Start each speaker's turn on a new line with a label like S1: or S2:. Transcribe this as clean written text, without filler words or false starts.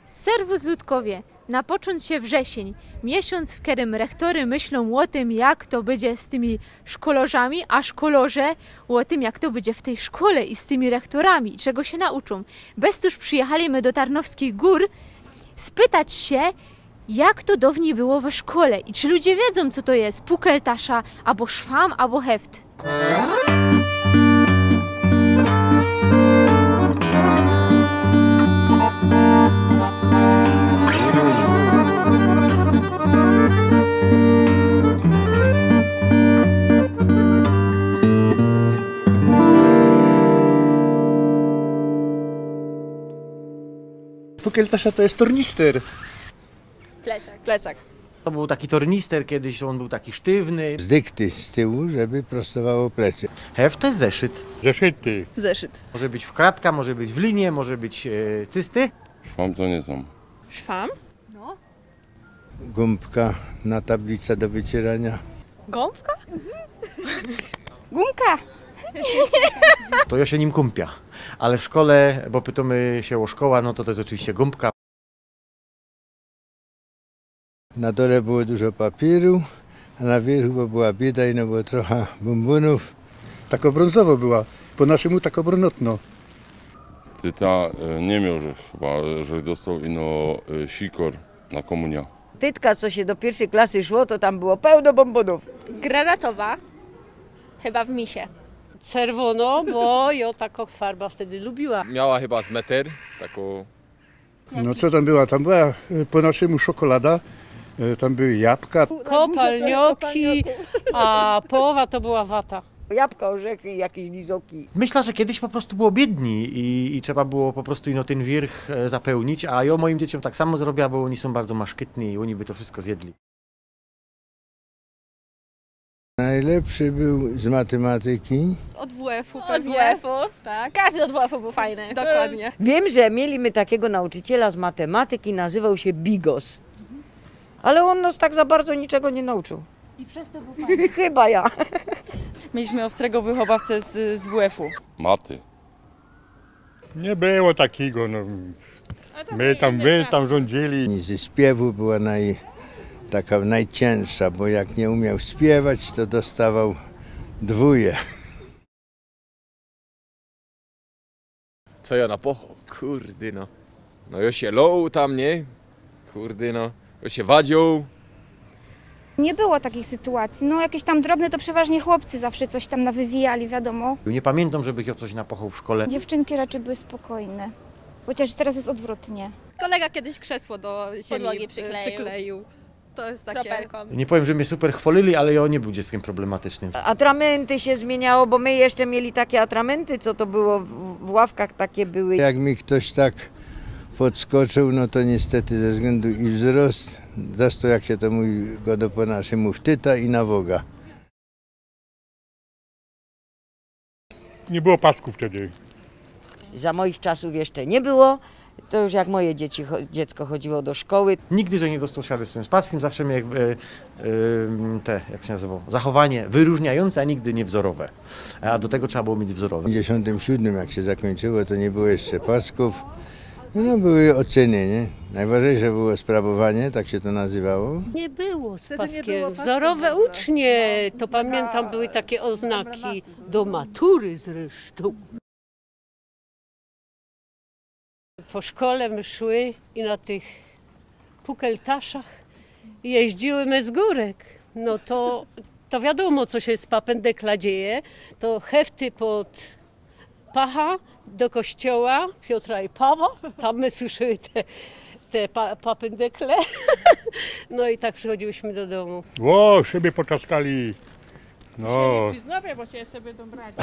S1: Serwus Ludkowie, napocząc się wrzesień, miesiąc, w którym rektory myślą o tym, jak to będzie z tymi szkolarzami, a szkolarze o tym, jak to będzie w tej szkole i z tymi rektorami, czego się nauczą. Bestuż przyjechaliśmy do Tarnowskich Gór spytać się, jak to dawniej było we szkole i czy ludzie wiedzą, co to jest pukeltasza, albo szwam, albo heft.
S2: Pukeltasza to jest tornister.
S3: Plecak.
S4: To był taki tornister kiedyś, on był taki sztywny.
S5: Z dykty z tyłu, żeby prostowało plecy.
S4: Heft to jest zeszyt.
S2: Zeszyty.
S3: Zeszyt.
S4: Może być w kratka, może być w linie, może być cysty.
S6: Szwam to nie są.
S3: Szwam.
S5: Gąbka na tablicę do wycierania.
S3: Gąbka?
S1: Gumka!
S4: To ja się nim kumpia. Ale w szkole, bo pytamy się o szkoła, no to jest oczywiście gąbka.
S5: Na dole było dużo papieru, a na wierzchu była bieda i no było trochę bombonów.
S2: Tako brązowo była, po naszemu tako brunatno.
S6: Tyta nie miał, że chyba, że dostał ino sikor na komunia.
S7: Tytka, co się do pierwszej klasy szło, to tam było pełno bombonów.
S3: Granatowa. Chyba w misie.
S8: Czerwono, bo ja taką farbę wtedy lubiła.
S9: Miała chyba z meter, taką...
S2: No co tam była? Tam była po naszemu czekolada, tam były jabłka.
S8: Kopalnioki, a połowa to była wata.
S7: Jabłka, orzechy i jakieś lizoki.
S4: Myślę, że kiedyś po prostu było biedni i trzeba było po prostu ino ten wierch zapełnić, a ja moim dzieciom tak samo zrobiła, bo oni są bardzo maszkytni i oni by to wszystko zjedli.
S5: Najlepszy był z matematyki.
S3: Od WF-u.
S8: Od WF-u.
S3: Tak. Każdy od WF-u był fajny.
S8: Dokładnie.
S7: Wiem, że mieli my takiego nauczyciela z matematyki, nazywał się Bigos. Ale on nas tak za bardzo niczego nie nauczył.
S1: I przez to był fajny.
S7: Chyba ja.
S3: Mieliśmy ostrego wychowawcę z WF-u.
S6: Maty.
S2: Nie było takiego, no. My tam rządzili.
S5: Ze śpiewu była taka najcięższa, bo jak nie umiał śpiewać, to dostawał dwóje.
S9: Co ja na pocho? Kurdy no. No ja się loł tam, nie? Kurdy no. Ja się wadził.
S10: Nie było takich sytuacji. No jakieś tam drobne to przeważnie chłopcy zawsze coś tam nawywijali, wiadomo.
S4: Nie pamiętam, żeby ja coś napochał w szkole.
S10: Dziewczynki raczej były spokojne. Chociaż teraz jest odwrotnie.
S3: Kolega kiedyś krzesło do
S8: Podłogi
S3: ziemi przykleił. To jest takie... Kropelką.
S4: Nie powiem, że mnie super chwalili, ale ja nie był dzieckiem problematycznym.
S7: Atramenty się zmieniało, bo my jeszcze mieli takie atramenty, co to było w ławkach takie były.
S5: Jak mi ktoś tak podskoczył, no to niestety ze względu i wzrost, dostał, jak się to mówi go po naszemu, w tyta i na woga.
S2: Nie było pasków wtedy.
S7: Za moich czasów jeszcze nie było. To już jak moje dziecko chodziło do szkoły.
S4: Nigdy, że nie dostał świadectwem spackim, zawsze miał jak się nazywało, zachowanie wyróżniające, a nigdy nie wzorowe. A do tego trzeba było mieć wzorowe.
S5: W 57 jak się zakończyło, to nie było jeszcze pasków. No były oceny, nie? Najważniejsze było sprawowanie, tak się to nazywało.
S8: Nie było z paskiem. Wzorowe ucznie, to pamiętam, były takie oznaki do matury zresztą. Po szkole my szły i na tych pukeltaszach jeździły z górek. No to wiadomo, co się z papendekla dzieje. To hefty pod pacha do kościoła Piotra i Pawła. Tam my słyszyły te papendekle. No i tak przychodziłyśmy do domu.
S2: O, szyby potaskali. No.
S8: Przyznawię, bo cię sobie dobrać.